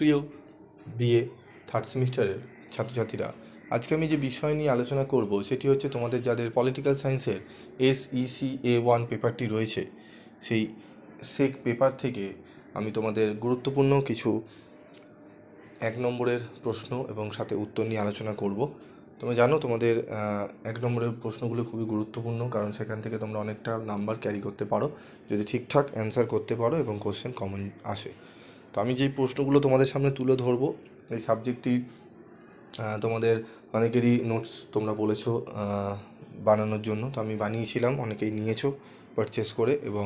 প্রিয় BA third সেমিস্টারের ছাত্রছাত্রীরা, আজকে আমি যে বিষয় নিয়ে আলোচনা করব সেটি হচ্ছে তোমাদের যাদের পলিটিক্যাল সায়েন্সের SECA1 পেপারটি রয়েছে, সেই সেক পেপার থেকে আমি তোমাদের গুরুত্বপূর্ণ কিছু 1 নম্বরের প্রশ্ন এবং সাথে উত্তর নিয়ে আলোচনা করব। তোমরা জানো তোমাদের 1 নম্বরের প্রশ্নগুলো খুবই গুরুত্বপূর্ণ, কারণ সেখান থেকে তোমরা অনেকটা নাম্বার ক্যারি করতে পারো যদি ঠিকঠাক অ্যান্সার করতে পারো এবং কোশ্চেন কমন আসে। তো আমি যেই প্রশ্নগুলো তোমাদের সামনে তুলে ধরবো, এই সাবজেক্টটি তোমাদের অনেকেরই নোটস তোমরা বলেছো বানানোর জন্য, তো আমি বানিয়েছিলাম, অনেকেই নিয়েছো পারচেস করে, এবং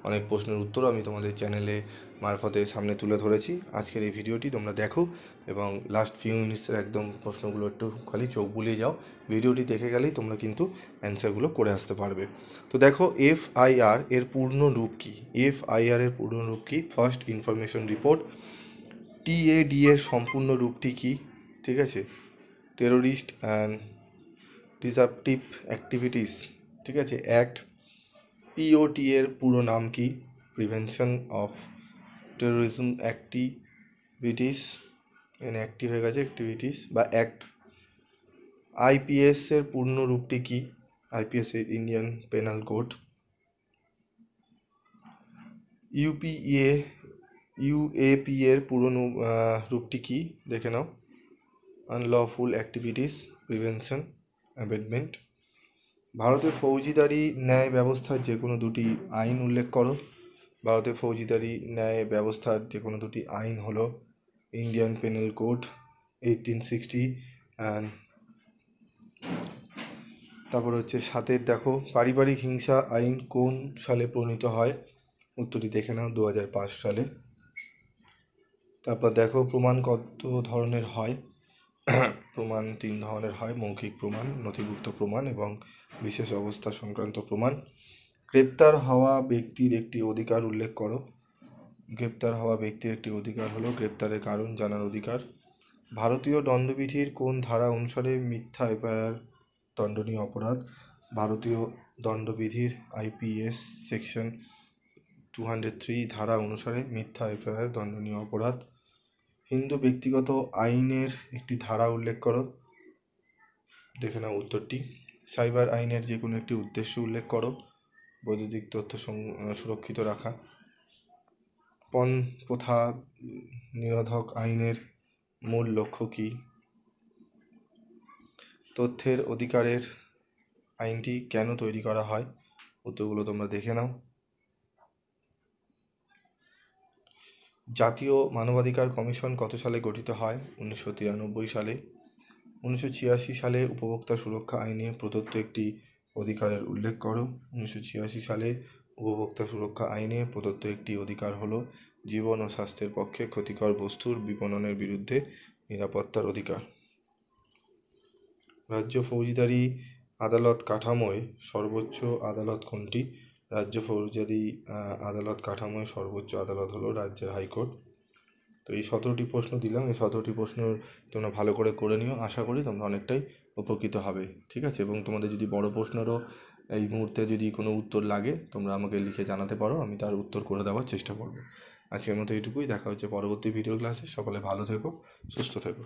অনেক প্রশ্নের উত্তরও আমি তোমাদের চ্যানেলে মারফতে সামনে তুলে ধরেছি। আজকের এই ভিডিওটি তোমরা দেখো এবং লাস্ট ফিউ মিনিটসের একদম প্রশ্নগুলো একটু খালি চোখ বুলিয়ে যাও। ভিডিওটি দেখে গেলেই তোমরা কিন্তু অ্যান্সারগুলো করে আসতে পারবে। তো দেখো, FIR এর পূর্ণ রূপ কী? FIR এর পূর্ণ রূপ কী? First information report. TAD এর সম্পূর্ণ রূপটি কী? ঠিক আছে, টেরোরিস্ট অ্যান্ড ডিসাপটিভ অ্যাক্টিভিটিস, ঠিক আছে, অ্যাক্ট। POT এর পুরো নাম কি? প্রিভেনশন অফ টেরোরিজম অ্যাক্টিভিটিস, এখানে অ্যাক্টিভ হয়ে গেছে অ্যাক্টিভিটিস বা অ্যাক্ট। IPS এর পূর্ণ রূপটি কি? IPS এর ইন্ডিয়ান পেনাল কোড। UAP এর পুরনো রূপটি কি? দেখে নাও, আনলফুল অ্যাক্টিভিটিস প্রিভেনশন অ্যাবেটমেন্ট। ভারতের ফৌজিদারি ন্যায় ব্যবস্থার যে কোনো দুটি আইন উল্লেখ করো। ভারতের ফৌজিদারি ন্যায় ব্যবস্থার যে কোনো দুটি আইন হলো ইন্ডিয়ান পেনাল কোড 1860 অ্যান্ড তারপর হচ্ছে 7 দেখো, পারিবারিক হিংসা আইন কোন সালে প্রণীত হয়? উত্তরটি দেখে নাও, 2005 সালে। তারপর দেখো, প্রমাণ কত ধরনের হয়? প্রমাণ 3 ধরনের হয়: মৌখিক প্রমাণ, নথিভুক্ত প্রমাণ এবং বিশেষ অবস্থা সংক্রান্ত প্রমাণ। গ্রেপ্তার হওয়া ব্যক্তির একটি অধিকার উল্লেখ করো। গ্রেপ্তার হওয়া ব্যক্তির একটি অধিকার হলো গ্রেপ্তারের কারণ জানার অধিকার। ভারতীয় দণ্ডবিধির কোন ধারা অনুসারে মিথ্যা এফআইআর দণ্ডনীয় অপরাধ? ভারতীয় দণ্ডবিধির IPS সেকশন 203 ধারা অনুসারে মিথ্যা এফআইআর দণ্ডনীয় অপরাধ। হিন্দু ব্যক্তিগত আইনের একটি ধারা উল্লেখ করো। দেখে নাও উত্তরটি। সাইবার আইনের যে কোনো একটি উদ্দেশ্য উল্লেখ করো। বৈদ্যুতিক তথ্য সুরক্ষিত রাখা। পণ প্রথা নিরোধক আইনের মূল লক্ষ্য কী? তথ্যের অধিকারের আইনটি কেন তৈরি করা হয়? উত্তরগুলো তোমরা দেখে নাও। জাতীয় মানবাধিকার কমিশন কত সালে গঠিত হয়? 1993 সালে। 1986 সালে উপভোক্তা সুরক্ষা আইনে প্রদত্ত একটি অধিকারের উল্লেখ করো। 1986 সালে উপভোক্তা সুরক্ষা আইনে প্রদত্ত একটি অধিকার হলো জীবন ও স্বাস্থ্যের পক্ষে ক্ষতিকর বস্তুর বিপণনের বিরুদ্ধে নিরাপত্তার অধিকার। রাজ্য ফৌজদারি আদালত কাঠামোয় সর্বোচ্চ আদালত কোনটি? রাজ্য ফৌজদারি আদালত কাঠামোয় সর্বোচ্চ আদালত হলো রাজ্যের হাইকোর্ট। তো এই 17টি প্রশ্ন দিলাম, এই 17টি প্রশ্ন তোমরা ভালো করে নিও। আশা করি তোমরা অনেকটাই উপকৃত হবে, ঠিক আছে। এবং তোমাদের যদি বড় প্রশ্নেরও এই মুহূর্তে যদি কোনো উত্তর লাগে, তোমরা আমাকে লিখে জানাতে পারো, আমি তার উত্তর করে দেওয়ার চেষ্টা করব। আজকের মতো এইটুকুই, দেখা হচ্ছে পরবর্তী ভিডিও ক্লাসে। সকলে ভালো থেকো, সুস্থ থেকো।